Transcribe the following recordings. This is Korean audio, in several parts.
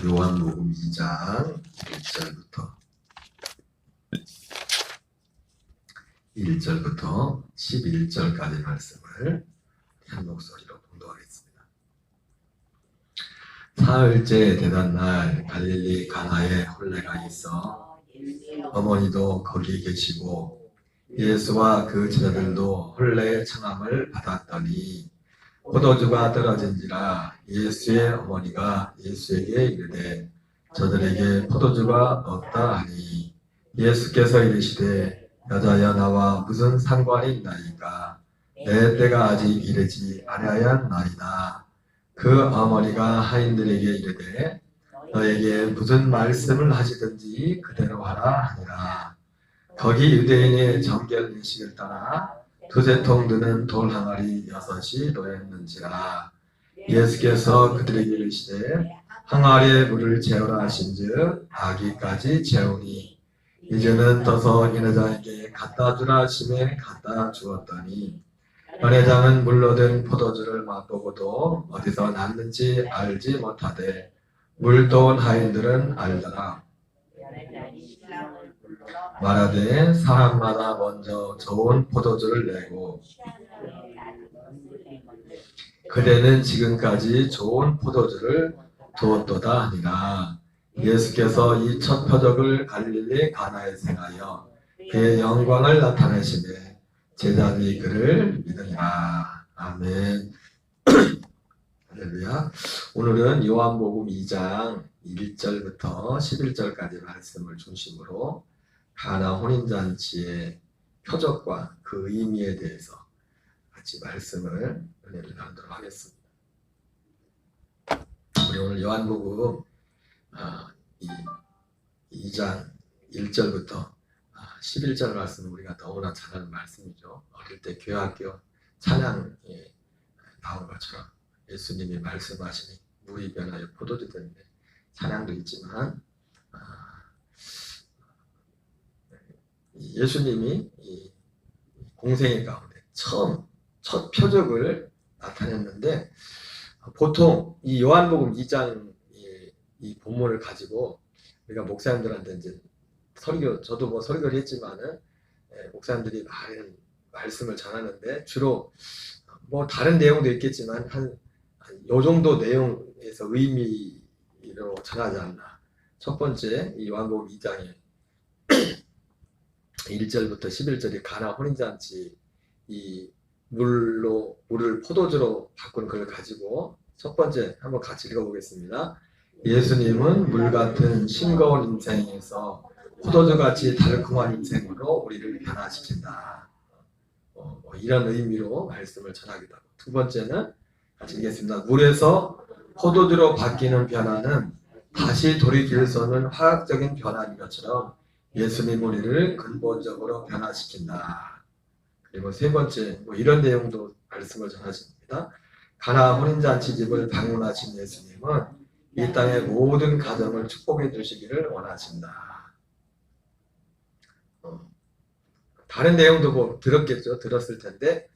요한복음 2장 1절부터 11절까지 말씀을 한 목소리로 봉독하겠습니다. 사흘째 되던 날 갈릴리 가나에 혼례가 있어 어머니도 거기 계시고 예수와 그 제자들도 혼례의 청함을 받았더니 포도주가 떨어진지라 예수의 어머니가 예수에게 이르되 저들에게 포도주가 없다 하니 예수께서 이르시되 여자여 나와 무슨 상관이 있나이까 내 때가 아직 이르지 아니하였나이다. 그 어머니가 하인들에게 이르되 너에게 무슨 말씀을 하시든지 그대로 하라 하니라. 거기 유대인의 정결 예식을 따라 두세 통 드는 돌 항아리 6이 놓였는지라. 예수께서 그들에게 이르시되 항아리에 물을 채우라 하신즉 아기까지 채우니 이제는 떠서 연회장에게 갖다 주라 하심에 갖다 주었더니 연회장은 물로 된 포도주를 맛보고도 어디서 났는지 알지 못하되 물도온 하인들은 알더라. 말하되 사람마다 먼저 좋은 포도주를 내고 그대는 지금까지 좋은 포도주를 두었도다 하니라. 예수께서 이 첫 표적을 갈릴리 가나에 행하여 그의 영광을 나타내시되 제자들이 그를 믿으니라. 아멘. 할렐루야. 오늘은 요한복음 2장 1절부터 11절까지 말씀을 중심으로 가나 혼인잔치의 표적과 그 의미에 대해서 같이 말씀을 은혜를 나누도록 하겠습니다. 우리 오늘 요한복음 2장 1절부터 11절 말씀은 우리가 너무나 잘 아는 말씀이죠. 어릴 때 교회학교 찬양에 나온 것처럼 예수님이 말씀하시니 물이 변하여 포도주 되는데 찬양도 있지만 예수님이 이 공생의 가운데 첫 표적을 나타냈는데 보통 이 요한복음 2장 이 본문을 가지고 우리가 목사님들한테 이제 저도 뭐 설교를 했지만은 목사님들이 말씀을 전하는데 주로 뭐 다른 내용도 있겠지만 한 요 정도 내용에서 의미로 전하지 않나. 첫 번째 이 요한복음 2장에 1절부터 11절이 가나 혼인잔치 이 물을 포도주로 바꾼 걸 가지고 첫 번째 한번 같이 읽어보겠습니다. 예수님은 물 같은 싱거운 인생에서 포도주같이 달콤한 인생으로 우리를 변화시킨다. 이런 의미로 말씀을 전하기도 하고, 두 번째는 같이 읽겠습니다. 물에서 포도주로 바뀌는 변화는 다시 돌이킬 수 없는 화학적인 변화인 것처럼 예수님 우리를 근본적으로 변화시킨다. 그리고 세 번째 이런 내용도 말씀을 전하십니다. 가나 혼인잔치 집을 방문하신 예수님은 이 땅의 모든 가정을 축복해 주시기를 원하신다. 다른 내용도 뭐 들었을 텐데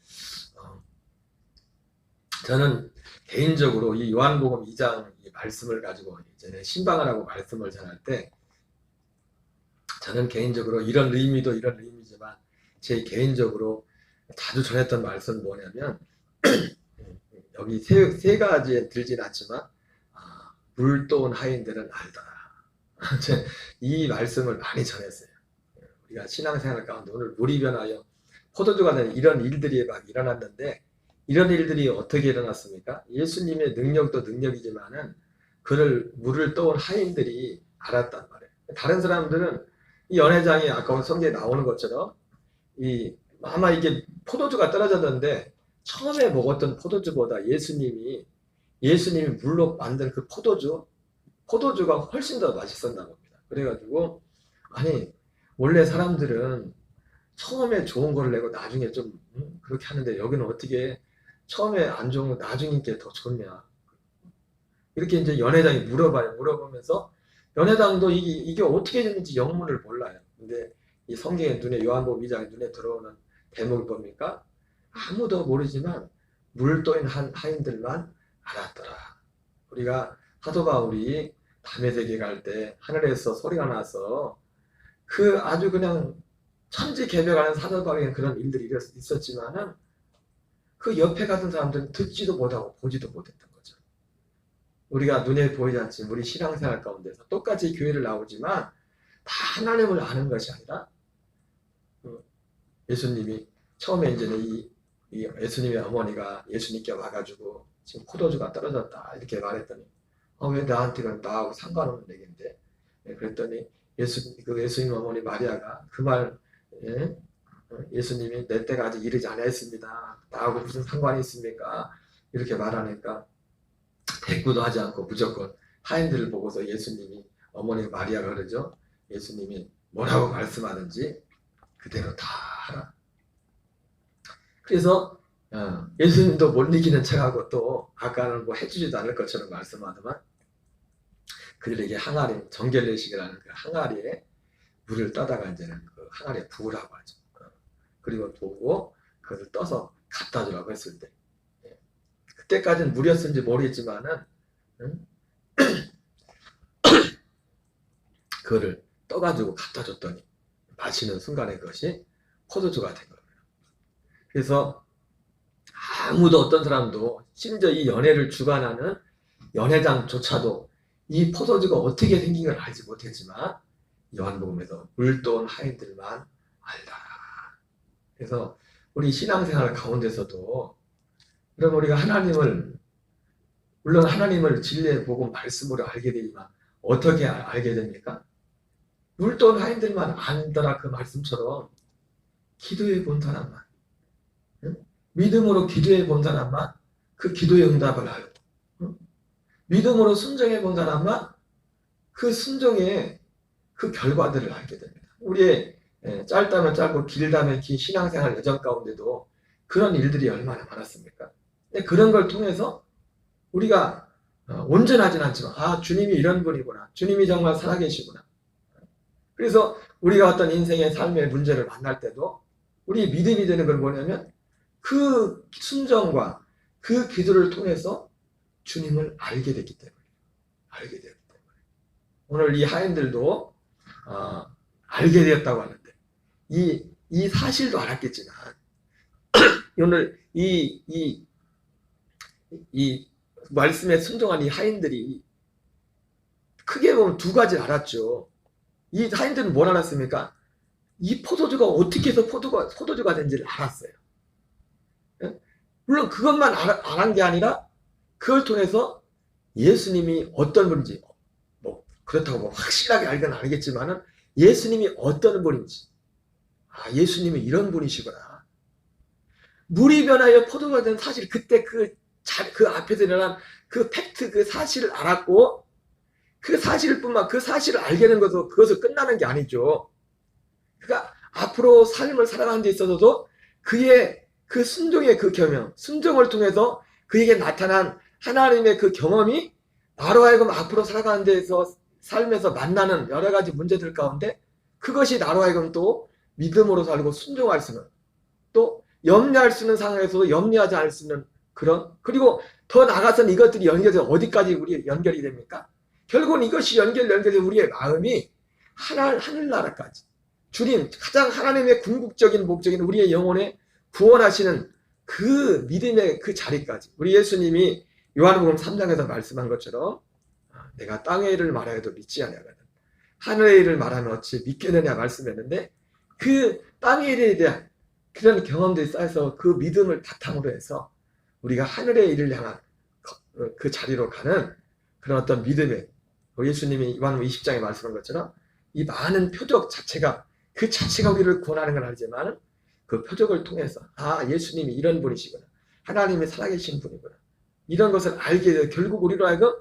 저는 개인적으로 이 요한복음 2장 이 말씀을 가지고 이제 신방을 하고 말씀을 전할 때 저는 개인적으로 이런 의미도 이런 의미지만 제 개인적으로 자주 전했던 말씀은 뭐냐면 여기 세 가지에 들진 않지만 물도온 하인들은 알더라. 이 말씀을 많이 전했어요. 우리가 신앙생활 가운데 오늘 물이 변하여 포도주가 되는 이런 일들이 막 일어났는데 이런 일들이 어떻게 일어났습니까? 예수님의 능력도 능력이지만은 물을 떠온 하인들이 알았단 말이에요. 다른 사람들은 이 연회장이 아까 성경에 나오는 것처럼 아마 이게 포도주가 떨어졌는데 처음에 먹었던 포도주보다 예수님이 물로 만든 그 포도주가 훨씬 더 맛있었나 봅니다. 그래가지고 원래 사람들은 처음에 좋은 걸 내고 나중에 좀 그렇게 하는데 여기는 어떻게 처음에 안 좋은 거 나중에 게 더 좋냐. 이렇게 이제 연회장이 물어보면서 연회장도 이게 어떻게 됐는지 영문을 몰라요. 근데 이 성경의 요한복음 2장에 눈에 들어오는 대목이 뭡니까? 아무도 모르지만 물 떠인 하인들만 알았더라. 우리가 사도 바울이 담에색에 갈 때 하늘에서 소리가 나서 그 아주 그냥 천지개벽하는 사자박인 그런 일들이 있었지만은 그 옆에 갔던 사람들은 듣지도 못하고 보지도 못했던 거죠. 우리가 눈에 보이지 않지만 우리 신앙생활 가운데서 똑같이 교회를 나오지만 다 하나님을 아는 것이 아니라 예수님이 처음에 이제는 이 예수님의 어머니가 예수님께 와가지고 지금 포도주가 떨어졌다 이렇게 말했더니 왜 나한테 나하고 상관없는 얘기인데 그랬더니 예수님 어머니 마리아가 그 말 예수님이 내 때가 아직 이르지 않았습니다. 나하고 무슨 상관이 있습니까? 이렇게 말하니까 대꾸도 하지 않고 무조건 하인들을 보고서 예수님이 어머니 마리아가 그러죠. 예수님이 뭐라고 말씀하는지 그대로 다 하라. 그래서 예수님도 못 이기는 척하고 또 아까는 뭐 해주지도 않을 것처럼 말씀하더만 그들에게 항아리 정결례식이라는 그 항아리에 물을 떠다가 이제는 그 항아리에 부으라고 하죠. 그리고 보고 그것을 떠서 갖다 주라고 했을 때 그때까지는 물이었는지 모르겠지만은 그거를 떠가지고 갖다 줬더니 마시는 순간에 그것이 포도주가 된 거예요. 그래서 아무도 어떤 사람도 심지어 이 연회를 주관하는 연회장조차도 이 포도주가 어떻게 생긴 걸 알지 못했지만 요한복음에서 물돈 하인들만 알다. 그래서 우리 신앙생활 가운데서도 그럼 우리가 물론 하나님을 진리의 복음 말씀으로 알게 되지만 어떻게 알게 됩니까? 물돈 하인들만 안더라 그 말씀처럼 기도해 본 사람만 믿음으로 기도해 본 사람만 그 기도의 응답을 알고 믿음으로 순종해 본 사람만 그 순종의 그 결과들을 알게 됩니다. 우리의 짧다면 짧고 길다면 긴 신앙생활 여정 가운데도 그런 일들이 얼마나 많았습니까? 그런 걸 통해서 우리가 온전하진 않지만 주님이 이런 분이구나. 주님이 정말 살아계시구나. 그래서 우리가 어떤 인생의 삶의 문제를 만날 때도 우리 믿음이 되는 건 뭐냐면 그 순종과 그 기도를 통해서 주님을 알게 됐기 때문에 오늘 이 하인들도 알게 되었다고 하는데 이 사실도 알았겠지만 오늘 이 말씀에 순종한 이 하인들이 크게 보면 두 가지를 알았죠. 이 하인들은 뭘 알았습니까? 이 포도주가 어떻게 해서 포도주가 된지를 알았어요. 물론 그것만 안 게 아니라 그걸 통해서 예수님이 어떤 분인지 그렇다고 확실하게 알긴 알겠지만은 예수님이 어떤 분인지 예수님이 이런 분이시구나. 물이 변하여 포도가 된 사실 그때 그 앞에서 일어난 그 팩트 그 사실을 알았고 그 사실뿐만 그 사실을 알게 된 것도 그것을 끝나는 게 아니죠. 그러니까 앞으로 삶을 살아가는 데 있어서도 그의 그 순종의 그 경험, 순종을 통해서 그에게 나타난 하나님의 그 경험이 나로 하여금 앞으로 살아가는 데서 삶에서 만나는 여러 가지 문제들 가운데 그것이 나로 하여금 또 믿음으로 살고 순종할 수 있는 또 염려할 수 있는 상황에서도 염려하지 않을 수 있는 그런 그리고 더 나아가서는 이것들이 연결돼서 어디까지 우리 연결이 됩니까? 결국은 이것이 연결돼서 우리의 마음이 하늘나라까지 주님 가장 하나님의 궁극적인 목적인 우리의 영혼에 구원하시는 그 믿음의 그 자리까지 우리 예수님이 요한복음 3장에서 말씀한 것처럼 내가 땅의 일을 말하여도 믿지 아니하거든 하늘의 일을 말하면 어찌 믿겠느냐 말씀했는데 그 땅의 일에 대한 그런 경험들이 쌓여서 그 믿음을 바탕으로 해서 우리가 하늘의 일을 향한 그 자리로 가는 그런 어떤 믿음의 예수님이 요한복음 20장에 말씀한 것처럼 이 많은 표적 자체가 그 자체가 우리를 구원하는 건 아니지만 그 표적을 통해서 예수님이 이런 분이시구나 하나님이 살아계신 분이구나 이런 것을 알게 되어 결국 우리로 하여금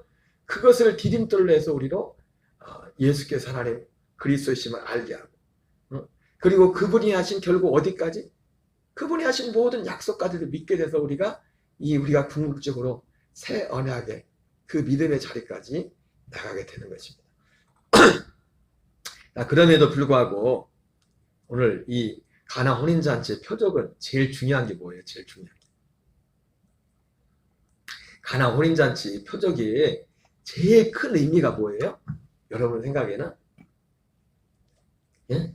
그것을 디딤돌로 해서 우리로 예수께서 하나님 그리스도이심을 알게 하고 그리고 그분이 하신 결국 어디까지? 그분이 하신 모든 약속까지도 믿게 돼서 우리가 궁극적으로 새 언약의 그 믿음의 자리까지 나가게 되는 것입니다. 그럼에도 불구하고 오늘 이 가나 혼인잔치의 표적은 제일 중요한 게 뭐예요? 제일 중요한 게 가나 혼인잔치 표적이 제일 큰 의미가 뭐예요? 여러분 생각에는? 예?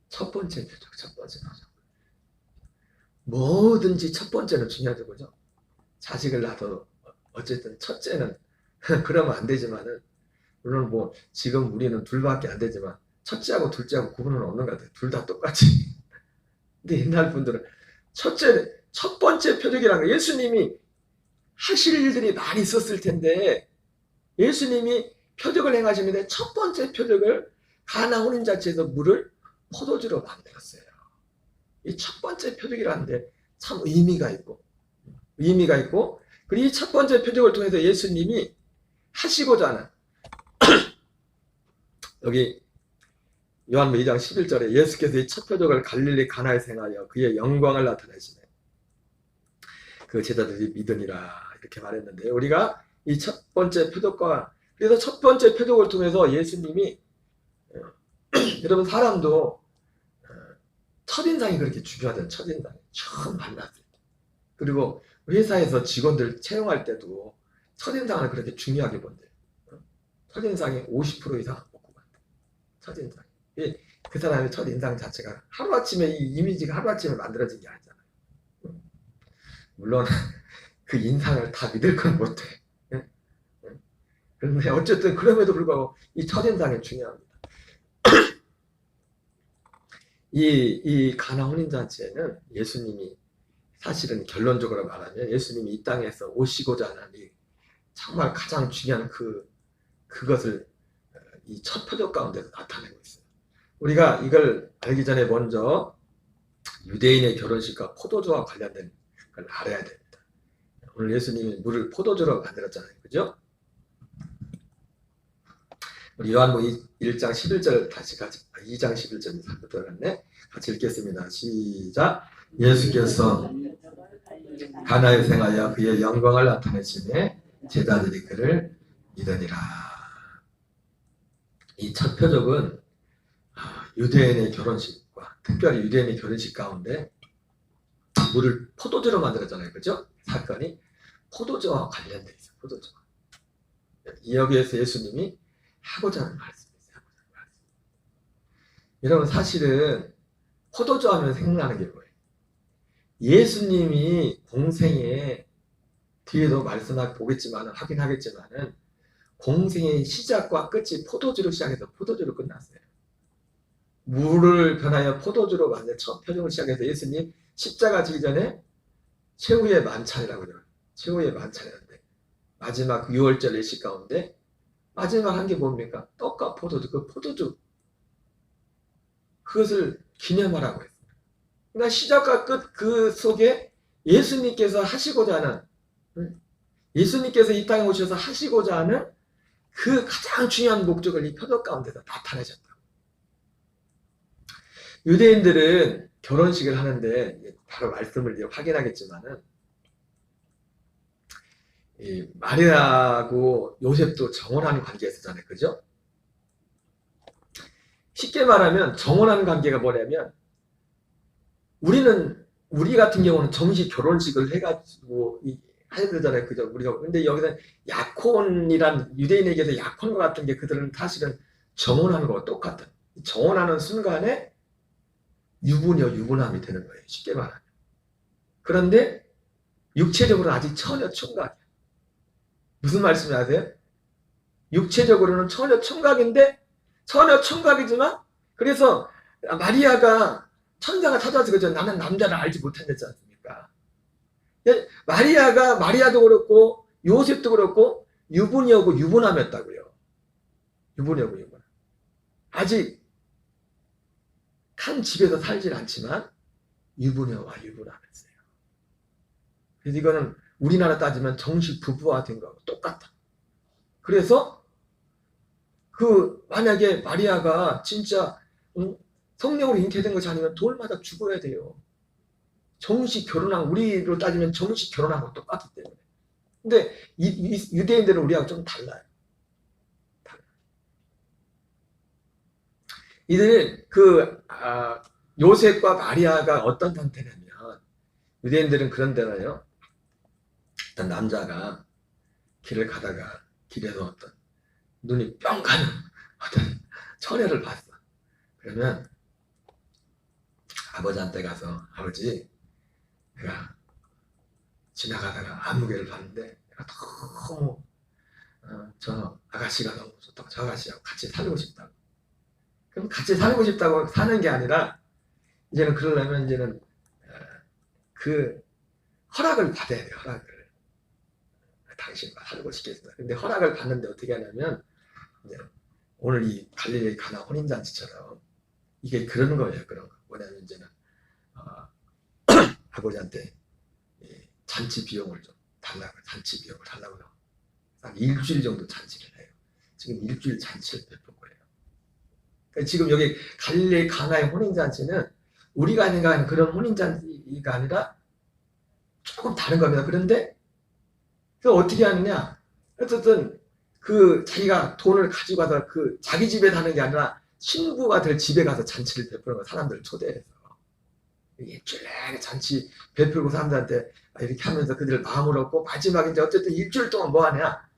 첫 번째 표적, 첫 번째 표적. 뭐든지 첫 번째는 중요하죠, 그죠? 자식을 낳아도 어쨌든 첫째는 그러면 안 되지만은, 물론 뭐 지금 우리는 둘밖에 안 되지만 첫째하고 둘째하고 구분은 없는 것 같아요. 둘 다 똑같이. 근데 옛날 분들은 첫 번째 표적이라는 거, 예수님이 하실 일들이 많이 있었을 텐데 예수님이 표적을 행하시는데 첫 번째 표적을 가나 혼인잔치에서 물을 포도주로 만들었어요. 이 첫 번째 표적이라는데 참 의미가 있고 그리고 이 첫 번째 표적을 통해서 예수님이 하시고자 하는 여기 요한복음 2장 11절에 예수께서 이 첫 표적을 갈릴리 가나에서 행하여 그의 영광을 나타내시네. 그 제자들이 믿으니라 이렇게 말했는데, 우리가 이 첫 번째 표적과, 그래서 첫 번째 표적을 통해서 예수님이 여러분 사람도 첫인상이 그렇게 중요하잖아요. 첫인상이 처음 만났을 때, 그리고 회사에서 직원들 채용할 때도 첫인상을 그렇게 중요하게 본대요. 첫인상이 50% 이상 먹고 간다. 첫인상이. 그 사람의 첫인상 자체가 하루아침에, 이 이미지가 하루아침에 만들어진 게 아니잖아요. 물론 그 인상을 다 믿을 건 못해. 그런데 어쨌든 그럼에도 불구하고 이 첫인상이 중요합니다. 이 가나 혼인잔치에는 예수님이, 사실은 결론적으로 말하면 예수님이 이 땅에서 오시고자 하는 이 정말 가장 중요한 그것을 이 첫 표적 가운데서 나타내고 있어요. 우리가 이걸 알기 전에 먼저 유대인의 결혼식과 포도주와 관련된 걸 알아야 됩니다. 오늘 예수님이 물을 포도주로 만들었잖아요. 그죠? 우리 요한복음 1장 11절 다시 같이, 2장 11절 잘못 들어갔네. 같이 읽겠습니다. 시작. 예수께서 가나에서 행하여 그의 영광을 나타내시매 제자들이 그를 믿으니라. 이 첫 표적은 유대인의 결혼식과, 특별히 유대인의 결혼식 가운데 물을 포도주로 만들었잖아요. 그죠? 사건이 포도주와 관련되어 있어요. 포도주와. 여기에서 예수님이 하고자 하는 말씀이세요. 여러분 사실은 포도주 하면 생각나는 게 뭐예요? 예수님이 공생에, 뒤에도 말씀하게 보겠지만 하긴 하겠지만은 공생의 시작과 끝이 포도주로 시작해서 포도주로 끝났어요. 물을 변하여 포도주로 만든 첫 표적을 시작해서 예수님 십자가 지기 전에 최후의 만찬이라고 그래요. 최후의 만찬이었는데 마지막 6월절 예식 가운데 마지막 한 게 뭡니까? 떡과 포도주, 그 포도주, 그것을 기념하라고 했어요. 그러니까 시작과 끝 그 속에 예수님께서 하시고자 하는, 예수님께서 이 땅에 오셔서 하시고자 하는 그 가장 중요한 목적을 이 표적 가운데서 나타내셨다. 유대인들은 결혼식을 하는데, 바로 말씀을 이제 확인하겠지만은, 이 마리아하고 요셉도 정혼하는 관계였잖아요. 그죠? 쉽게 말하면 정혼하는 관계가 뭐냐면, 우리 같은 경우는 정식 결혼식을 해가지고 해야 되잖아요. 그죠? 우리가. 근데 여기서 약혼이란, 유대인에게서 약혼과 같은 게 그들은 사실은 정혼하는 거와 똑같다. 정혼하는 순간에 유부녀, 유부남이 되는 거예요. 쉽게 말하면. 그런데 육체적으로는 아직 처녀 총각이에요. 무슨 말씀이 아세요? 육체적으로는 처녀 총각인데, 처녀 총각이지만, 그래서 마리아가 천사가 찾아와서 그죠? 나는 남자를 알지 못한댔지 않습니까? 마리아도 그렇고 요셉도 그렇고 유부녀고 유부남이었다고요. 유부녀고 유부남. 아직 한 집에서 살질 않지만 유부녀와 유부남이었어요. 그래서 이거는 우리나라 따지면 정식 부부화 된 거하고 똑같다. 그래서 만약에 마리아가 진짜 성령으로 잉태된 것이 아니면 돌마다 죽어야 돼요. 정식 결혼한, 우리로 따지면 정식 결혼한 거 똑같기 때문에. 근데 유대인들은 우리하고 좀 달라요. 이들 요셉과 마리아가 어떤 상태냐면, 유대인들은 그런 데나요. 어떤 남자가 길을 가다가 길에서 어떤 눈이 뿅 가는 어떤 처녀를 봤어. 그러면 아버지한테 가서 아버지 내가 지나가다가 안무개를 봤는데 내가 너무 저 아가씨가 너무 좋다고 저 아가씨하고 같이 살고 싶다고. 그럼 같이 살고 싶다고 사는 게 아니라 이제는 그러려면 이제는 그 허락을 받아야 돼요. 허락을. 당신과 살고 싶겠습니다. 근데 허락을 받는데 어떻게 하냐면 이제 오늘 이 갈릴리 가나 혼인잔치처럼 이게 그런 거예요. 그런 거. 뭐냐면 이제는 아버지한테 잔치 비용을 좀 달라고, 잔치 비용을 달라고 해요. 한 일주일 정도 잔치를 해요. 지금 일주일 잔치를 베푼 거예요. 그러니까 지금 여기 갈릴리 가나의 혼인잔치는 우리가 생각하는 그런 혼인잔치가 아니라 조금 다른 겁니다. 그런데 그 어떻게 하느냐? 어쨌든 그 자기가 돈을 가지고 가서 그 자기 집에 사는 게 아니라 신부가 될 집에 가서 잔치를 베푸는 거 사람들을 초대해서 일주일 내내 잔치 베풀고 사람들한테 이렇게 하면서 그들을 마음을 얻고 마지막에 이제 어쨌든 일주일 동안 뭐 하냐?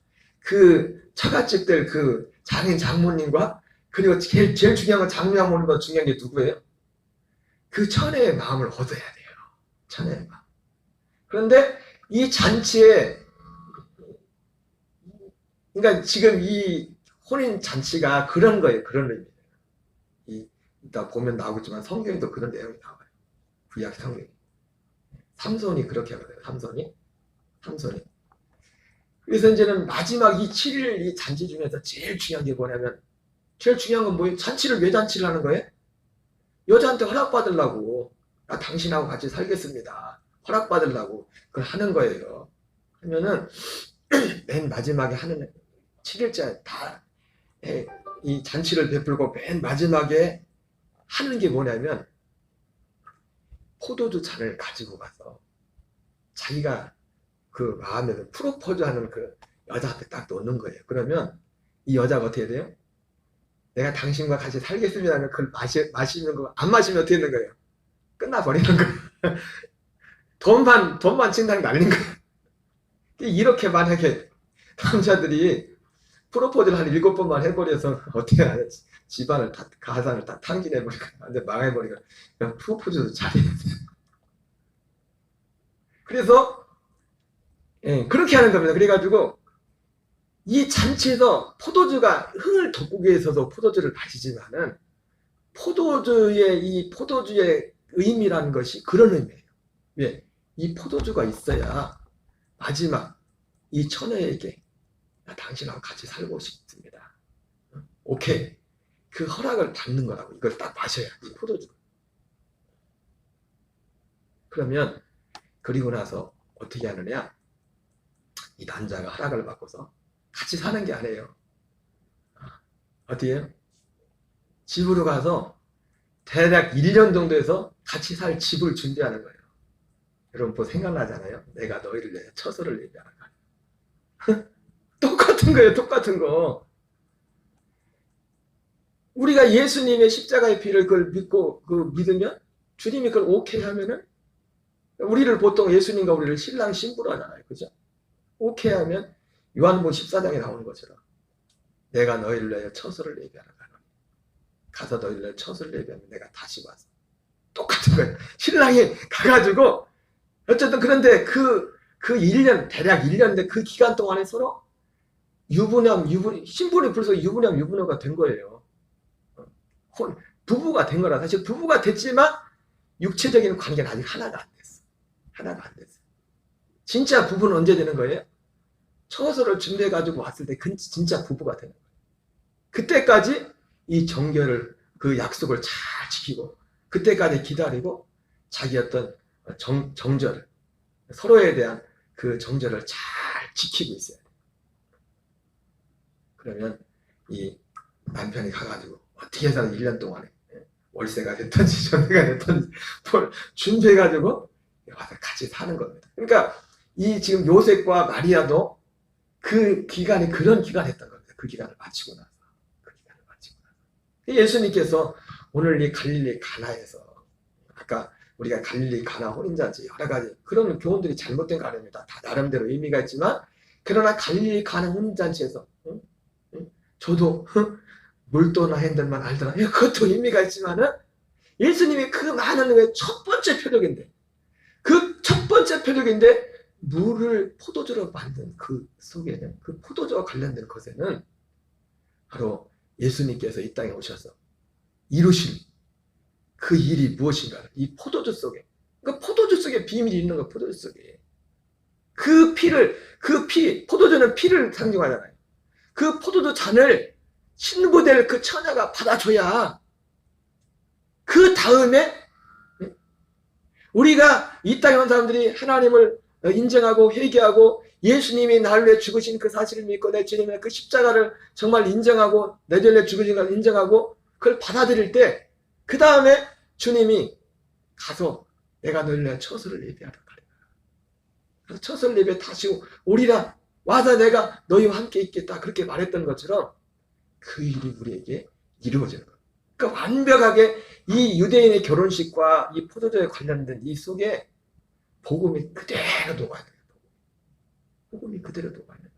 그 처갓집들 그 장인 장모님과 그리고 제일 중요한 건 장모님보다 중요한 게 누구예요? 그 처녀의 마음을 얻어야 돼요. 처녀의 마음. 그런데 이 잔치에 그러니까 지금 이 혼인 잔치가 그런 거예요. 그런 의미예요. 이따 보면 나오겠지만 성경에도 그런 내용이 나와요. 구약 성경이. 삼손이 그렇게 하거든요. 삼손이. 그래서 이제는 마지막 이 7일 이 잔치 중에서 제일 중요한 게 뭐냐면 제일 중요한 건 뭐예요? 잔치를 왜 잔치를 하는 거예요? 여자한테 허락받으려고 나 당신하고 같이 살겠습니다. 허락받으려고 그걸 하는 거예요. 하면은 맨 마지막에 하는 7일째 다 이 잔치를 베풀고 맨 마지막에 하는 게 뭐냐면 포도주 잔을 가지고 가서 자기가 그 마음에 프로포즈하는 그 여자 앞에 딱 놓는 거예요. 그러면 이 여자가 어떻게 돼요? 내가 당신과 같이 살겠습니다 하면 그걸 마시는 거 안 마시면 어떻게 되는 거예요? 끝나버리는 거예요. 돈만 친다는 게 아닌 거예요. 이렇게 만약에 남자들이 프로포즈를 한 7번만 해버려서 어떻게 하냐? 집안을 다 가상을 다 탕진해버리고 완전 망해버리고 그냥 프로포즈도 잘해야 돼요. 그래서 그렇게 하는 겁니다. 그래가지고 이 잔치에서 포도주가 흥을 돋구기 위해서도 포도주를 마시지만은 포도주의 의미라는 것이 그런 의미예요. 왜? 이 포도주가 있어야 마지막 이 처녀에게 나 당신하고 같이 살고 싶습니다. 오케이. 그 허락을 받는 거라고. 이걸 딱 마셔야 이 포도주. 그러면 그리고 나서 어떻게 하느냐? 이 남자가 허락을 받고서 같이 사는 게 아니에요. 어떻게 해요? 집으로 가서 대략 1년 정도에서 같이 살 집을 준비하는 거예요. 여러분 뭐 생각나잖아요. 내가 너희를 위해 처소를 예비하는 거. 똑같은 거예요. 똑같은 거. 우리가 예수님의 십자가의 피를 그걸 믿고 믿으면 주님이 그걸 오케이 하면은 우리를 보통 예수님과 우리를 신랑 신부로 하잖아요. 그죠? 오케이 하면 요한복음 14장에 나오는 것처럼 내가 너희를 위하여 처소를 예비하러 가노니 가서 너희를 위하여 처소를 예비하면 내가 다시 와서 똑같은 거예요. 신랑이 가가지고 어쨌든 그런데 그 1년 대략 1년인데 그 기간 동안에 서로 신분이 벌써 유부녀가 된 거예요. 부부가 된 거라. 사실 부부가 됐지만 육체적인 관계는 아직 하나도 안 됐어. 하나도 안 됐어. 진짜 부부는 언제 되는 거예요? 처소를 준비해가지고 왔을 때 진짜 부부가 되는 거예요. 그때까지 이 정결을 그 약속을 잘 지키고 그때까지 기다리고 자기 어떤 정절을 서로에 대한 그 정절을 잘 지키고 있어요. 그러면 이 남편이 가가지고 어떻게 해서 1년 동안에 월세가 됐든지 전세가 됐든지 준비해가지고 와서 같이 사는 겁니다. 그러니까 이 지금 요셉과 마리아도 그 기간이 그런 기간이었던 겁니다. 그 기간을 마치고 나서. 예수님께서 오늘 이 갈릴리 가나에서 아까 우리가 갈릴리 가나 혼인잔치 여러 가지 그런 교훈들이 잘못된 거 아닙니다. 다 나름대로 의미가 있지만 그러나 갈릴리 가나 혼인잔치에서 저도 물도나 핸들만 알더라. 그것도 의미가 있지만은 예수님이 그 많은 게 첫 번째 표적인데, 그 첫 번째 표적인데 물을 포도주로 만든 그 속에는, 그 포도주와 관련된 것에는 바로 예수님께서 이 땅에 오셔서 이루신 그 일이 무엇인가. 이 포도주 속에, 그 포도주 속에 비밀이 있는 거. 포도주 속에 그 피를, 그 피, 포도주는 피를 상징하잖아요. 그 포도주 잔을 신부될 그 처녀가 받아줘야 그 다음에 우리가 이 땅에 온 사람들이 하나님을 인정하고 회개하고 예수님이 나를 위해 죽으신 그 사실을 믿고 내 주님의 그 십자가를 정말 인정하고 내 죄를 위해 죽으신 걸 인정하고 그걸 받아들일 때 그 다음에 주님이 가서 내가 너를 위해 처소를 예비하라 가리라. 그래서 처소를 예비해 다시 오리라. 와서 내가 너희와 함께 있겠다. 그렇게 말했던 것처럼 그 일이 우리에게 이루어지는 거예요. 그러니까 완벽하게 이 유대인의 결혼식과 이 포도주에 관련된 이 속에 복음이 그대로 녹아야 돼요. 복음이 그대로 녹아야 돼요.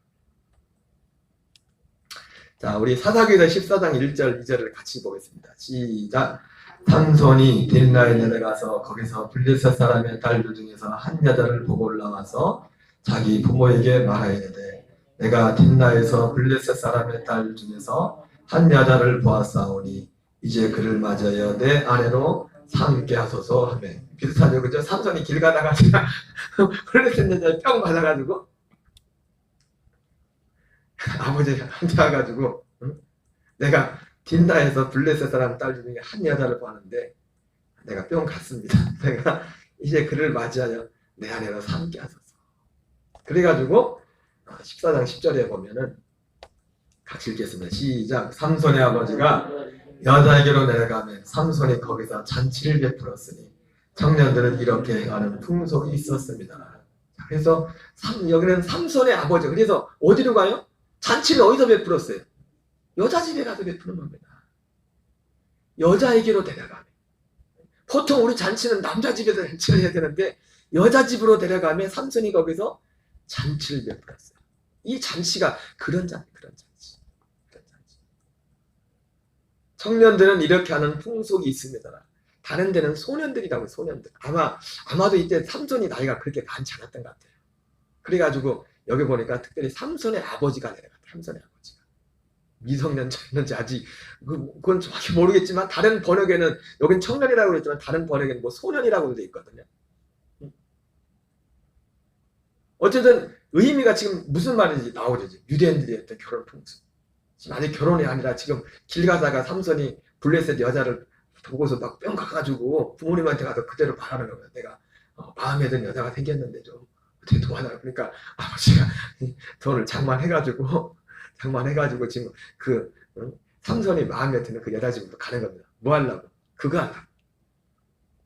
자, 우리 사사기서 14장 1절 2절을 같이 보겠습니다. 시작. 삼손이 딥나에 내려가서 거기서 블레셋 사람의 딸들 중에서 한 여자를 보고 올라와서 자기 부모에게 말하이르되 내가 딥나에서 블레셋 사람의 딸 중에서 한 여자를 보았사오니 이제 그를 맞이하여 내 아내로 삼게 하소서 하며. 비슷하죠, 그죠? 삼손이 길 가다가 블레셋 여자에 뿅 맞아가지고 아버지가 앉아가지고 내가 딘다에서 블레셋 사람 딸 중에 한 여자를 보았는데 내가 뿅 갔습니다. 내가 이제 그를 맞이하여 내 아내로 삼게 하소서. 그래가지고 14장 10절에 보면은 같이 읽겠습니다. 시작. 삼손의 아버지가 여자에게로 내려가면 삼손이 거기서 잔치를 베풀었으니 청년들은 이렇게 행하는 풍속이 있었습니다. 그래서 여기는 삼손의 아버지. 그래서 어디로 가요? 잔치를 어디서 베풀었어요? 여자 집에 가서 베푸는 겁니다. 여자에게로 데려가면. 보통 우리 잔치는 남자 집에서 잔치를 해야 되는데 여자 집으로 데려가면 삼손이 거기서 잔치를 베풀었어요. 이 잔치가 그런 잔치. 청년들은 이렇게 하는 풍속이 있습니다. 다른 데는 소년들이라고. 소년들. 아마도 이때 삼손이 나이가 그렇게 많지 않았던 것 같아요. 그래가지고 여기 보니까 특별히 삼손의 아버지가 내려갔다. 삼손의 아버지가. 미성년자였는지 아직 그건 정확히 모르겠지만 다른 번역에는 여긴 청년이라고 그랬지만 다른 번역에는 뭐 소년이라고 돼 있거든요. 어쨌든 의미가 지금 무슨 말인지 나오죠. 유대인들이 했던 결혼 풍습. 지금 아직 결혼이 아니라 지금 길 가다가 삼손이 블레셋 여자를 보고서 막 뿅 가가지고 부모님한테 가서 그대로 말하는 거예요. 내가 마음에 든 여자가 생겼는데 좀 어떻게 도와달라. 그러니까 아버지가 돈을 장만해가지고 지금 그 삼손이 마음에 드는 그 여자 집으로 가는 겁니다. 뭐 하려고? 그거 하려고.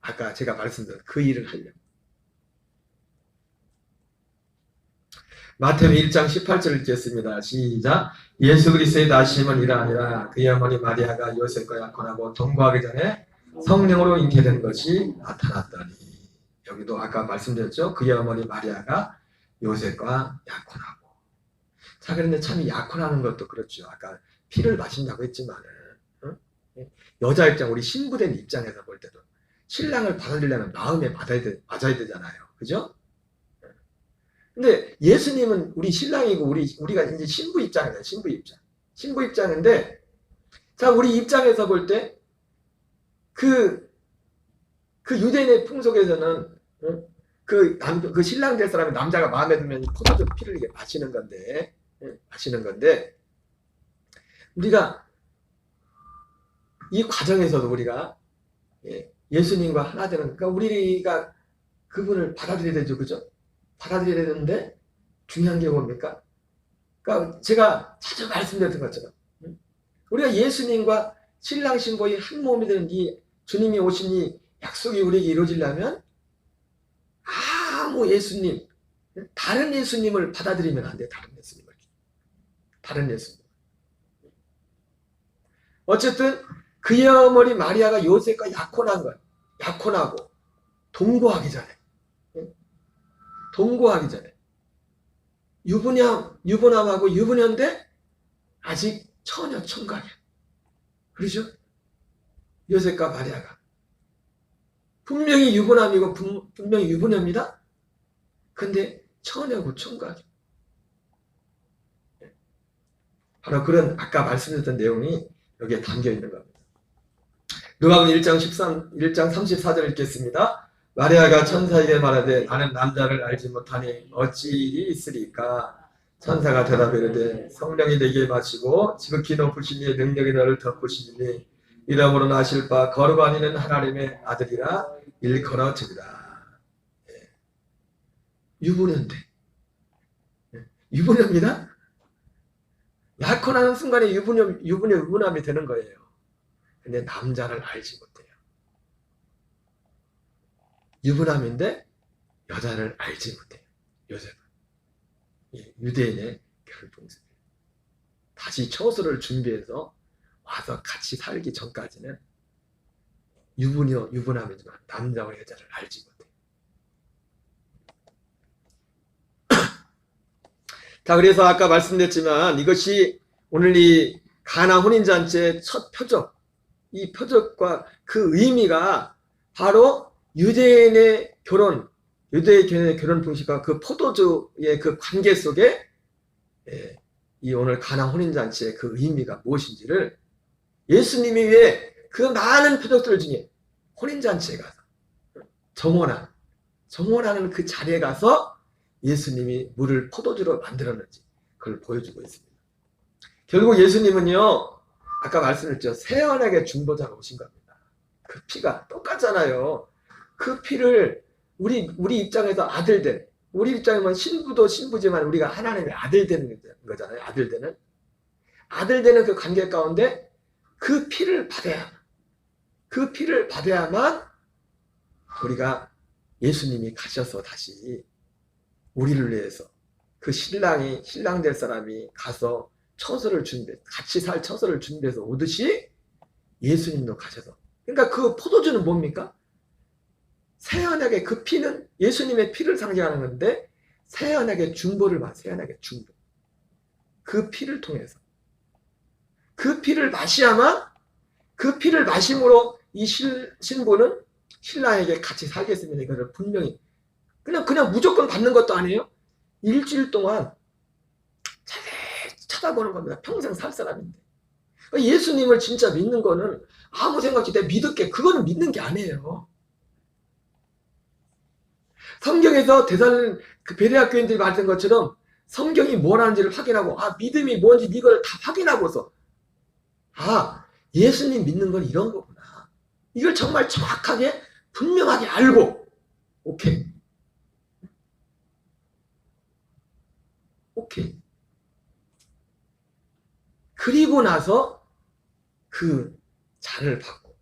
아까 제가 말씀드린 그 일을 하려고. 마태복음 1장 18절 읽겠습니다. 시작. 예수 그리스도의 나심은 이러하니라. 그의 어머니 마리아가 요셉과 약혼하고 동거하기 전에 성령으로 잉태된 것이 나타났더니. 여기도 아까 말씀드렸죠. 그의 어머니 마리아가 요셉과 약혼하고. 자, 그런데 참 약혼하는 것도 그렇죠. 아까 피를 마신다고 했지만은 여자 입장, 우리 신부된 입장에서 볼 때도 신랑을 받아들이려면 마음에 맞아야 되잖아요. 그죠? 근데 예수님은 우리 신랑이고 우리가 이제 신부 입장이에요. 신부 입장인데, 자, 우리 입장에서 볼 때 그 유대인의 풍속에서는 그 신랑 될 사람이 남자가 마음에 들면 포도주 피를 이렇게 마시는 건데 우리가 이 과정에서도 우리가 예수님과 하나 되는, 그러니까 우리가 그분을 받아들여야 되죠. 그죠? 받아들여야 되는데 중요한 게 뭡니까? 그러니까 제가 자주 말씀드렸던 것처럼 우리가 예수님과 신랑 신부의 한 몸이 되는 이 주님이 오신 이 약속이 우리에게 이루어지려면 아무 예수님, 다른 예수님을 받아들이면 안 돼요. 다른 예수님. 어쨌든 그의 어머니 마리아가 요셉과 약혼하고 동거하기 전에 유부남하고 유부녀인데 아직 처녀 총각이야. 그러죠? 요셉과 마리아가 분명히 유부남이고 분명히 유부녀입니다. 근데 처녀고 총각이야. 바로 그런 아까 말씀드렸던 내용이 여기에 담겨 있는 겁니다. 누가복음 1장 34절 읽겠습니다. 마리아가 천사에게 말하되 나는 남자를 알지 못하니 어찌 일이 있으리까? 천사가 대답해 이르되 성령이 내게 마시고 지극히 높으신 이의 능력이 너를 덮으시니 이러므로 나실 바 거룩한 이는 하나님의 아들이라 일컬어지리라. 유부녀인데 유부녀입니다. 약혼하는 순간에 유부남이 되는 거예요. 근데 남자를 알지 못해요. 유부남인데 여자를 알지 못해요. 요셉은 유대인의 결혼 동생. 다시 처소를 준비해서 와서 같이 살기 전까지는 유부남이지만 남자와 여자를 알지 못해요. 자, 그래서 아까 말씀드렸지만 이것이 오늘 이 가나 혼인잔치의 첫 표적, 이 표적과 그 의미가 바로 유대인의 결혼 풍습과 그 포도주의 그 관계 속에 이 오늘 가나 혼인잔치의 그 의미가 무엇인지를 예수님이 왜 그 많은 표적들 중에 혼인잔치에 가서 정혼하는 그 자리에 가서 예수님이 물을 포도주로 만들었는지 그걸 보여주고 있습니다. 결국 예수님은요, 아까 말씀드렸죠, 새 언약의 중보자로 오신 겁니다. 그 피가 똑같잖아요. 그 피를 우리 입장에서 아들된, 우리 입장이면 신부도 신부지만 우리가 하나님의 아들 되는 거잖아요. 아들 되는 그 관계 가운데 그 피를 받아야만 우리가 예수님이 가셔서 다시 우리를 위해서 그 신랑 될 사람이 가서 같이 살 처소를 준비해서 오듯이 예수님도 가셔서. 그러니까 그 포도주는 뭡니까? 새 언약의 그 피는 예수님의 피를 상징하는 건데 새 언약의 중보를 새 언약의 중보. 그 피를 통해서 그 피를 마셔야만 그 피를 마심으로 이 신부는 신랑에게 같이 살겠습니다. 이거를 분명히 그냥 무조건 받는 것도 아니에요. 일주일 동안 쳐다보는 겁니다. 평생 살 사람인데. 예수님을 진짜 믿는 거는 아무 생각 없이 내가 믿을게. 그거는 믿는 게 아니에요. 성경에서 그 베레아 교인들이 말했던 것처럼 성경이 뭘 하는지를 확인하고 믿음이 뭔지 이걸 다 확인하고서 예수님 믿는 건 이런 거구나. 이걸 정말 정확하게 분명하게 알고 오케이. 그리고 나서 그 잔을 받고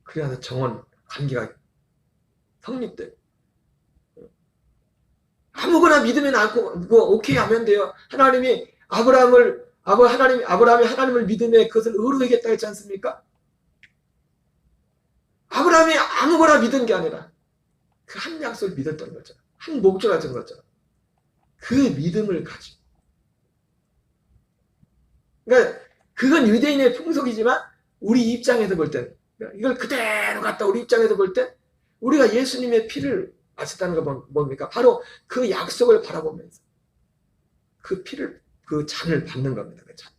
그래서 정원 관계가 성립돼요. 아무거나 믿으면 않고 오케이 하면 돼요. 하나님이 아브라함이 하나님을 믿음에 그것을 의로 여겼다 했지 않습니까? 아브라함이 아무거나 믿은 게 아니라 그 한 약속을 믿었던 거죠. 한 목적을 가진 거죠. 그 믿음을 가지고. 그러니까 그건 유대인의 풍속이지만 우리 입장에서 볼 때는 이걸 그대로 갖다 우리 입장에서 볼 때 우리가 예수님의 피를 마셨다는 건 뭡니까? 바로 그 약속을 바라보면서 그 피를 그 잔을 받는 겁니다. 그 잔.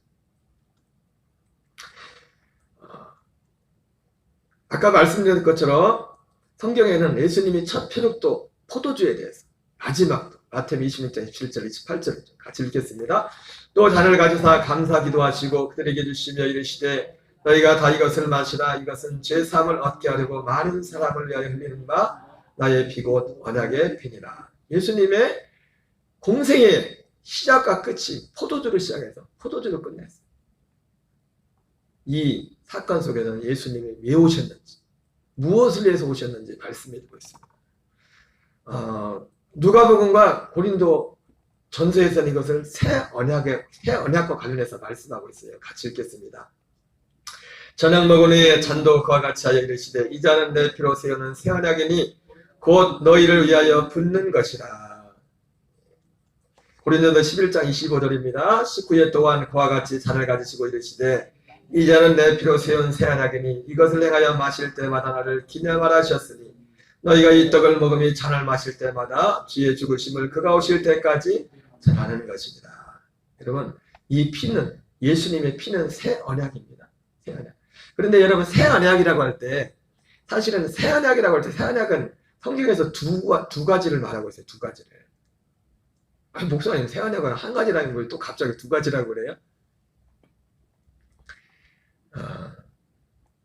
아까 말씀드린 것처럼 성경에는 예수님이 첫 표적도 포도주에 대해서 마지막도 마태복음 26장 27절 28절 같이 읽겠습니다. 또 잔을 가지사 감사 기도하시고 그들에게 주시며 이르시되 너희가 다 이것을 마시라. 이것은 죄사함을 얻게 하려고 많은 사람을 위하여 흘리는 바 나의 피 곧 언약의 피니라. 예수님의 공생의 시작과 끝이 포도주로 시작해서 포도주로 끝냈어요. 이 사건 속에는 예수님이 왜 오셨는지, 무엇을 위해서 오셨는지 말씀해 주고 있습니다. 누가복음과 고린도 전서에서는 이것을 새 언약과 관련해서 말씀하고 있어요. 같이 읽겠습니다. 저녁 먹은 후에 잔도 그와 같이 하여 이르시되 이 잔은 내 피로 세우는 새 언약이니 곧 너희를 위하여 붓는 것이라. 고린도서 11장 25절입니다. 19에 또한 그와 같이 잔을 가지시고 이르시되 이 잔은 내 피로 세운 새 언약이니 이것을 행하여 마실 때마다 나를 기념하라 하셨으니 너희가 이 떡을 먹으며 잔을 마실 때마다 주의 죽으심을 그가 오실 때까지 전하는 것입니다. 여러분, 이 피는, 예수님의 피는 새 언약입니다. 새 언약. 그런데 여러분, 새 언약이라고 할 때 사실은 새 언약이라고 할 때 새 언약은 성경에서 두 가지를 말하고 있어요. 두 가지를. 아니, 목사님, 새 언약은 한 가지라는 걸 또 갑자기 두 가지라고 그래요?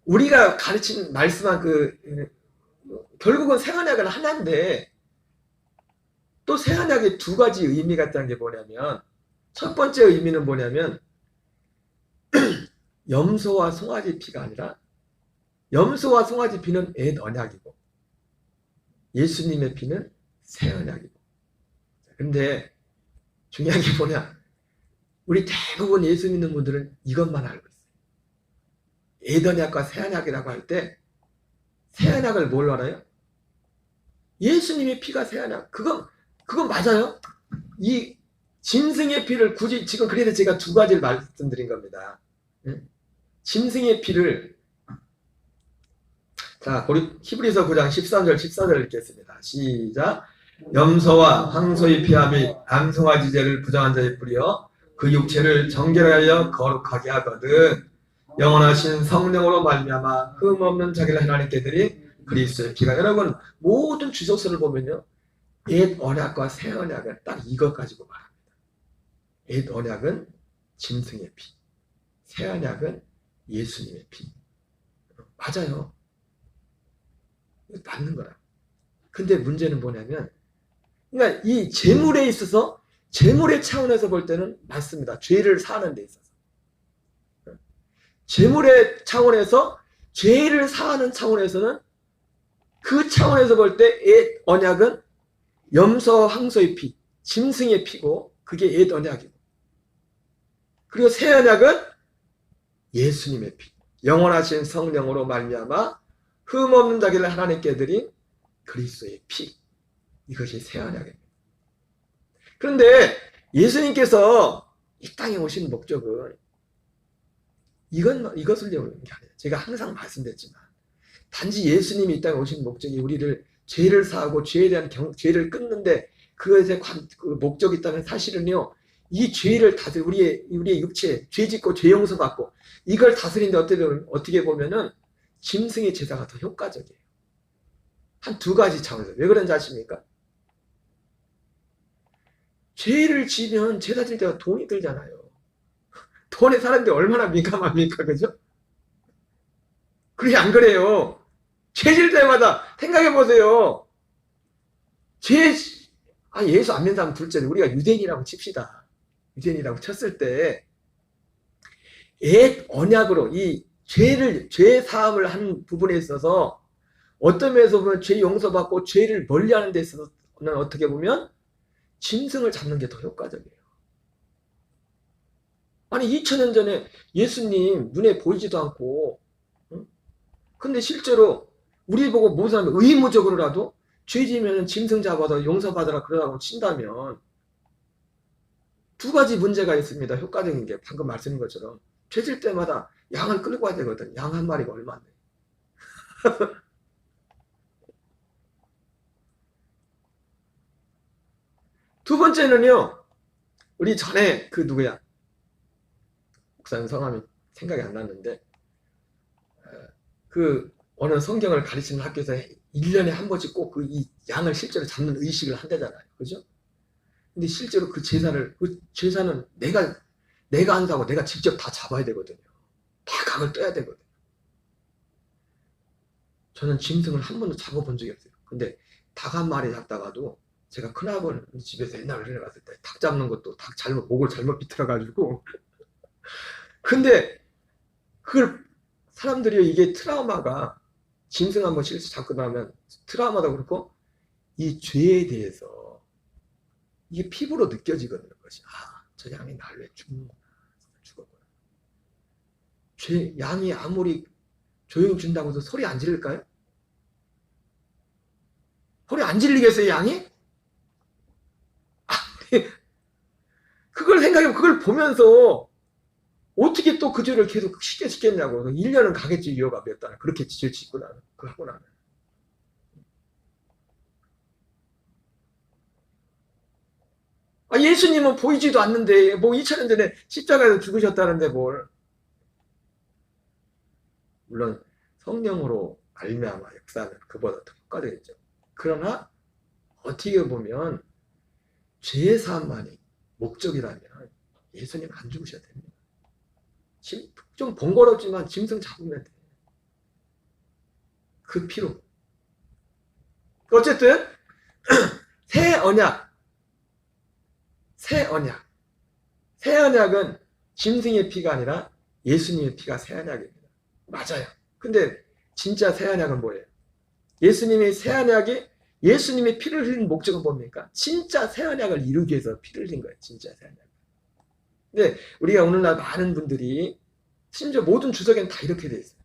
우리가 가르친 말씀한 결국은 새 언약은 하나인데 또 새 언약에 두 가지 의미가 있다는 게 뭐냐면 첫 번째 의미는 뭐냐면 염소와 송아지 피가 아니라 염소와 송아지 피는 옛 언약이고 예수님의 피는 새 언약이고. 근데 중요한 게 뭐냐, 우리 대부분 예수 믿는 분들은 이것만 알고 있어요. 옛 언약과 새 언약이라고 할 때 새 언약을 뭘 알아요? 예수님의 피가 새 언약. 그건 맞아요. 이 짐승의 피를 굳이 지금 그래서 제가 두 가지를 말씀드린 겁니다. 짐승의 피를 자, 히브리서 9장 13절 14절 읽겠습니다. 시작. 염소와 황소의 피와 및 암송아지제를 부정한 자의 뿌리여 그 육체를 정결하여 거룩하게 하거든 영원하신 성령으로 말미암아 흠 없는 자기를 하나님께 드린 그리스도의 피가. 여러분, 모든 주석서를 보면요, 옛 언약과 새 언약은 딱 이것 가지고 말합니다. 옛 언약은 짐승의 피, 새 언약은 예수님의 피. 맞아요. 맞는 거라. 근데 문제는 뭐냐면, 그러니까 이 재물에 있어서, 재물의 차원에서 볼 때는 맞습니다. 죄를 사하는 데 있어서. 재물의 차원에서, 죄를 사하는 차원에서는 그 차원에서 볼 때 옛 언약은 염소, 황소의 피, 짐승의 피고 그게 옛 언약이고, 그리고 새 언약은 예수님의 피, 영원하신 성령으로 말미암아 흠 없는 자기를 하나님께 드린 그리스도의 피, 이것이 새 언약입니다. 그런데 예수님께서 이 땅에 오신 목적은 이것을 위한 게 아니에요. 제가 항상 말씀드렸지만 단지 예수님이 이 땅에 오신 목적이 우리를 죄를 사하고 죄에 대한 죄를 끊는데 그것에 목적이 있다면 사실은요, 이 죄를 다스리 우리의 육체 죄 짓고 죄 용서받고 이걸 다스리는데 어떻게 보면은 짐승의 제사가 더 효과적이에요. 한 두 가지 차원에서. 왜 그런지 아십니까? 죄를 지면 제사 질 때가 돈이 들잖아요. 돈에 사람들이 얼마나 민감합니까? 그죠? 그게 안 그래요. 죄 질 때마다 생각해 보세요. 예수 안 믿는 사람 둘째, 우리가 유대인이라고 칩시다. 유대인이라고 쳤을 때, 옛 언약으로 이 죄 사함을 하는 부분에 있어서 어떤 면에서 보면 죄 용서받고 죄를 멀리 하는 데 있어서는 어떻게 보면 짐승을 잡는 게 더 효과적이에요. 아니, 2000년 전에 예수님 눈에 보이지도 않고, 근데 실제로 우리 보고 모든 사람이 의무적으로라도 죄 지면 짐승 잡아서 용서받으라 그러라고 친다면 두 가지 문제가 있습니다. 효과적인 게 방금 말씀인 것처럼 죄 질 때마다 양을 끌고 와야 되거든. 양 한 마리가 얼마인데. 두 번째는요, 우리 전에 누구야? 목사님 성함이 생각이 안 났는데, 어느 성경을 가르치는 학교에서 1년에 한 번씩 꼭 이 양을 실제로 잡는 의식을 한다잖아요. 그죠? 근데 실제로 그 제사는 내가 한다고 내가 직접 다 잡아야 되거든요. 다 각을 떠야 되거든요. 저는 짐승을 한 번도 잡아본 적이 없어요. 근데 닭 한 마리 잡다가도 제가 큰아버님 집에서 옛날에 어린애 갔을 때 닭 잡는 것도 목을 잘못 비틀어가지고 근데 그걸 사람들이 이게 트라우마가 짐승 한번 실수 잡고 나면 트라우마도 그렇고 이 죄에 대해서 이게 피부로 느껴지거든요. 그것이 저 양이 나를 왜 죽었구나. 양이 아무리 조용히 준다고 해서 소리 안 지를까요? 소리 안 질리겠어요, 양이? 생각해보면 그걸 보면서 어떻게 또 그 죄를 계속 쉽게 짓겠냐고. 1년은 가겠지, 유효가 몇 달. 그렇게 죄를 짓고 나면. 그거 하고 나면. 예수님은 보이지도 않는데, 뭐 2000년 전에 십자가에서 죽으셨다는데 뭘. 물론 성령으로 말미암아 역사하면 그보다 더 효과되겠죠. 그러나 어떻게 보면 죄의 사함만이 목적이라면 예수님 안 죽으셔야 됩니다. 좀 번거롭지만 짐승 잡으면 돼. 그 피로. 어쨌든 새 언약은 짐승의 피가 아니라 예수님의 피가 새 언약입니다. 맞아요. 근데 진짜 새 언약은 뭐예요? 예수님의 새 언약이 예수님의 피를 흘린 목적은 뭡니까? 진짜 새 언약을 이루기 위해서 피를 흘린 거예요. 진짜 새 언약. 근데 우리가 오늘날 많은 분들이 심지어 모든 주석에는 다 이렇게 돼 있어요.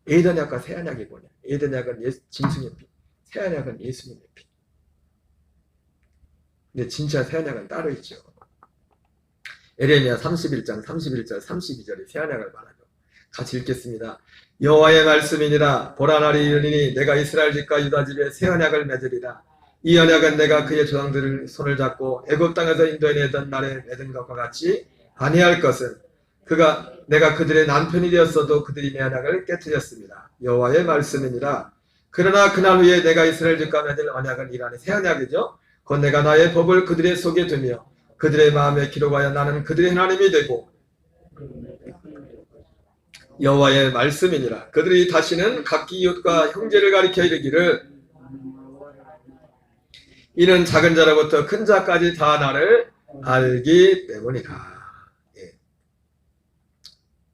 옛 언약과 새 언약이 뭐냐? 옛 언약은 짐승의 피, 새 언약은 예수님의 피. 근데 진짜 새 언약은 따로 있죠. 에레미야 31장 31절 32절이 새 언약을 말하죠. 같이 읽겠습니다. 여호와의 말씀이니라. 보라 날이 이르리니 내가 이스라엘 집과 유다 집에 새 언약을 맺으리라. 이 언약은 내가 그의 조상들을 손을 잡고 애굽 땅에서 인도해내던 날에 맺은 것과 같이 아니할 것은 내가 그들의 남편이 되었어도 그들이 내 언약을 깨뜨렸습니다. 여호와의 말씀이니라. 그러나 그날 후에 내가 이스라엘 집과 맺을 언약은 이라니 새 언약이죠. 곧 내가 나의 법을 그들의 속에 두며 그들의 마음에 기록하여 나는 그들의 하나님이 되고 여호와의 말씀이니라. 그들이 다시는 각기 이웃과 형제를 가리켜 이르기를 이는 작은 자로부터 큰 자까지 다 나를 알기 때문이라. 예.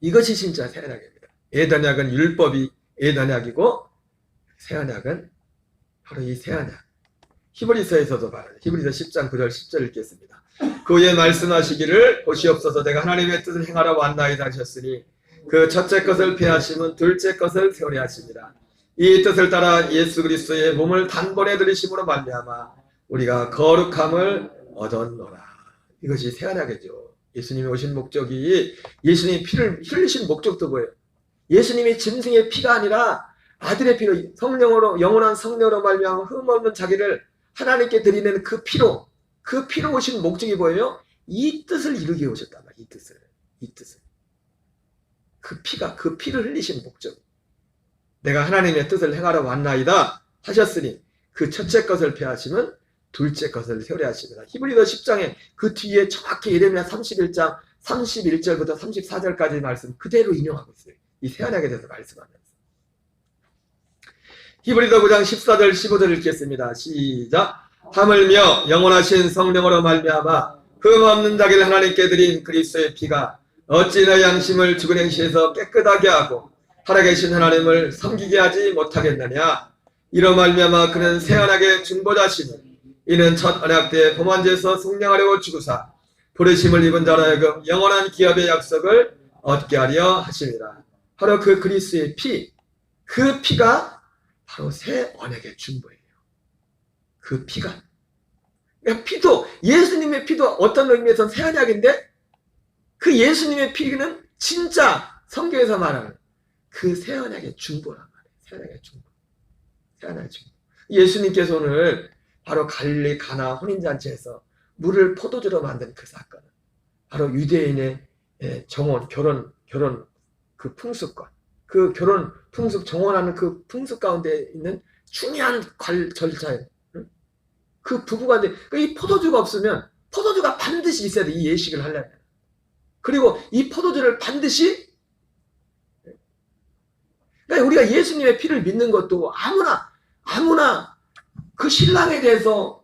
이것이 진짜 새 언약입니다. 옛 언약은 율법이 옛 언약이고 새 언약은 바로 이 새 언약. 히브리서에서도 말하죠. 히브리서 10장 9절 10절 읽겠습니다. 그의 말씀하시기를 보시옵소서 내가 하나님의 뜻을 행하러 왔나이다 하셨으니 그 첫째 것을 폐하심은 둘째 것을 세우려 하십니다. 이 뜻을 따라 예수 그리스도의 몸을 단번에 들이심으로 말미암아 우리가 거룩함을 얻었노라. 이것이 새 언약이죠. 예수님이 오신 목적이 예수님이 피를 흘리신 목적도 뭐예요? 예수님이 짐승의 피가 아니라 아들의 피로 성령으로 영원한 성령으로 말미암아 흠없는 자기를 하나님께 드리는 그 피로 오신 목적이 뭐예요? 이 뜻을 이루기 위해 오셨단 말이에요. 이 뜻을. 그 피를 흘리신 목적. 내가 하나님의 뜻을 행하러 왔나이다 하셨으니 그 첫째 것을 폐하시면 둘째 것을 세우려 하십니다. 히브리서 10장에 그 뒤에 정확히 예레미야 31장 31절부터 34절까지 말씀 그대로 인용하고 있어요. 이 새 언약에 대해서 말씀하면서. 히브리서 9장 14절 15절 읽겠습니다. 시작. 하물며 영원하신 성령으로 말미암아 흠없는 자기를 하나님께 드린 그리스도의 피가 어찌 내 양심을 죽은 행실에서 깨끗하게 하고 살아계신 하나님을 섬기게 하지 못하겠느냐. 이로 말미암아 그는 새 언약의 중보자시니 이는 첫 언약 때 범한죄에서 승량하려고 죽으사 부르심을 입은 자로 하여금 영원한 기업의 약속을 얻게 하려 하십니다. 바로 그 그리스도의 피, 그 피가 바로 새 언약의 중보예요. 그 피가. 그러니까 피도, 예수님의 피도 어떤 의미에서는 새 언약인데 그 예수님의 피는 진짜 성경에서 말하는 그 새 언약의 중보란 말이에요. 새 언약의 중보. 새 언약의 중보. 예수님께서 오늘 바로 갈릴리 가나 혼인잔치에서 물을 포도주로 만든 그 사건은 바로 유대인의 정원, 결혼 그 풍습과 그 결혼 풍습, 정원하는 그 풍습 가운데 있는 중요한 절차예요. 그 부부가 이 포도주가 없으면 포도주가 반드시 있어야 돼. 이 예식을 하려면. 그리고 이 포도주를 반드시 그러니까 우리가 예수님의 피를 믿는 것도 아무나 그 신랑에 대해서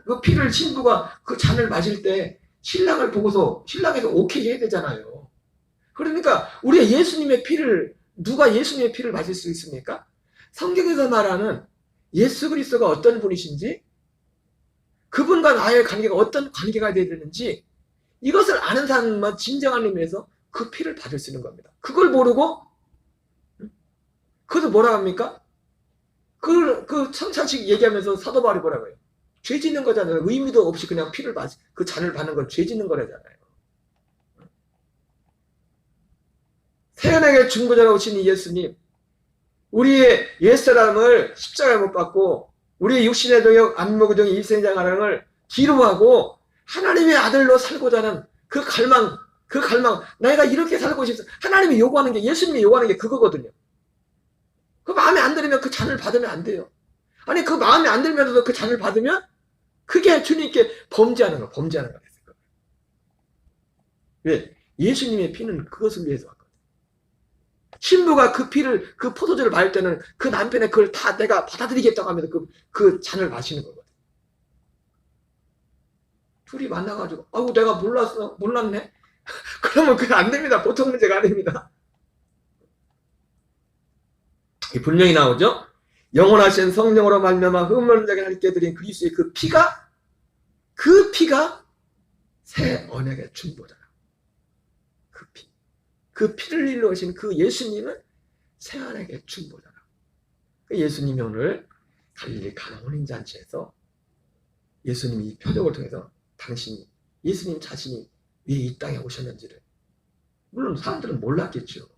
그 피를 신부가 그 잔을 마실 때 신랑을 보고서 신랑에서 오케이 해야 되잖아요. 그러니까 우리가 예수님의 피를 누가 예수님의 피를 마실 수 있습니까? 성경에서 말하는 예수 그리스도가 어떤 분이신지 그분과 나의 관계가 어떤 관계가 되어야 되는지 이것을 아는 사람만 진정한 의미에서 그 피를 받을 수 있는 겁니다. 그걸 모르고 그것을 뭐라 합니까? 그 청차식 얘기하면서 사도 바울이 뭐라고 해요? 죄 짓는 거잖아요. 의미도 없이 그냥 피를 그 잔을 받는 건 죄 짓는 거라잖아요. 태연하게 중보자로 오신 이 예수님, 우리의 옛사람을 십자가에 못 박고 우리의 육신의 동역 안목의 일생장하는 뒤로 하고 하나님의 아들로 살고자 하는 그 갈망, 내가 이렇게 살고 싶어. 하나님이 요구하는 게, 예수님이 요구하는 게 그거거든요. 그 마음에 안 들으면 그 잔을 받으면 안 돼요. 아니, 그 마음에 안 들면서도 그 잔을 받으면 그게 주님께 범죄하는 거 됐을 거예요. 왜? 예수님의 피는 그것을 위해서 왔거든요. 신부가 그 피를, 그 포도주를 마실 때는 그 남편의 그걸 다 내가 받아들이겠다고 하면서 그 잔을 마시는 거거든요. 둘이 만나가지고, 아이고, 내가 몰랐네? 그러면 그게 안 됩니다. 보통 문제가 아닙니다. 분명히 나오죠? 영원하신 성령으로 말미암아 흠없는 하나님께 드린 그리스도의 그 피가 새 언약의 중보자라. 그 피를 일러오신 그 예수님은 새 언약의 중보자라. 그 예수님이 오늘 갈릴리 가나 혼인잔치에서 예수님이 이 표적을 통해서 예수님 자신이 왜 이 땅에 오셨는지를, 물론 사람들은 몰랐겠죠.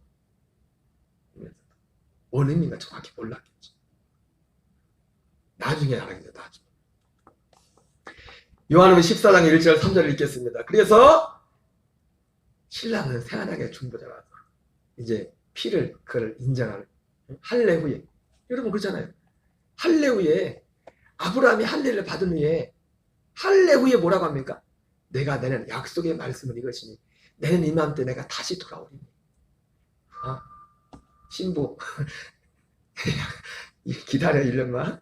뭔 의미인가 정확히 몰랐겠죠. 나중에 알았겠죠. 나중에. 요한복음 14장 1절 3절을 읽겠습니다. 그래서 신랑은 새하나게 중보자라서 이제 피를 그를 인정하는 할례 후에, 여러분 그렇잖아요. 할례 후에 아브라함이 할례를 받은 후에 할례 후에 뭐라고 합니까? 내가 내는 약속의 말씀은 이것이니 내는 이맘때 내가 다시 돌아오리니. 신부 기다려 1년만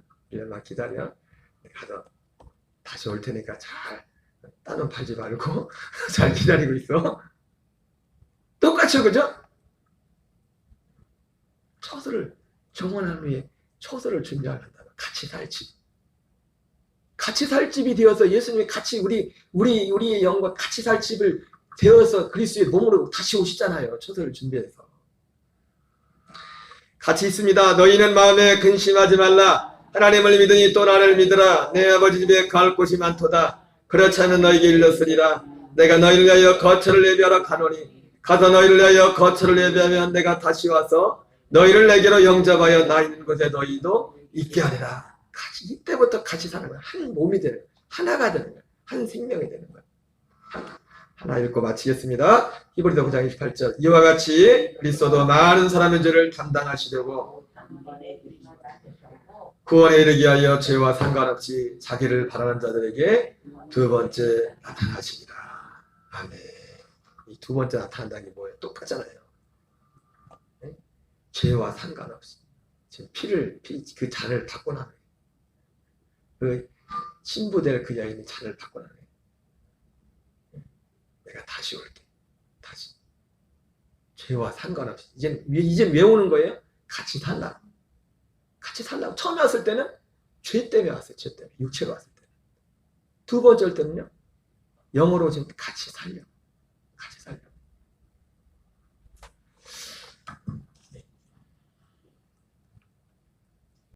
기다려. 가서 다시 올 테니까 잘 따는 팔지 말고 잘 기다리고 있어. 똑같죠, 그죠? 처소를 정원한 후에 처소를 준비한다. 같이 살 집이 되어서 예수님이 같이 우리의 영과 같이 살 집을 되어서 그리스도의 몸으로 다시 오시잖아요. 처소를 준비해서. 같이 있습니다. 너희는 마음에 근심하지 말라. 하나님을 믿으니 또 나를 믿으라. 내 아버지 집에 갈 곳이 많도다. 그렇지 않으면 너희에게 일렀으리라. 내가 너희를 위하여 거처를 예비하러 가노니 가서 너희를 위하여 거처를 예비하면 내가 다시 와서 너희를 내게로 영접하여 나 있는 곳에 너희도 있게 하리라. 이때부터 같이 사는 거야. 한 몸이 되는 거야. 하나가 되는 거야. 한 생명이 되는 거야. 하나 읽고 마치겠습니다. 히브리서 9장 28절. 이와 같이 그리스도도 많은 사람의 죄를 담당하시려고 구원에 이르기 위하여 죄와 상관없이 자기를 바라는 자들에게 두 번째 나타나십니다. 아멘. 이 두 번째 나타난다는 게 뭐예요? 똑같잖아요. 네? 죄와 상관없이 지금 그 잔을 받고 나는 그 신부될 그 여인이 잔을 받고 나는 내가 다시 올게. 다시. 죄와 상관없이. 이젠 왜 오는 거예요? 같이 살라고. 처음에 왔을 때는 죄 때문에 왔어요. 죄 때문에. 육체로 왔을 때는. 두 번째 올 때는요. 영으로 지금 같이 살려고.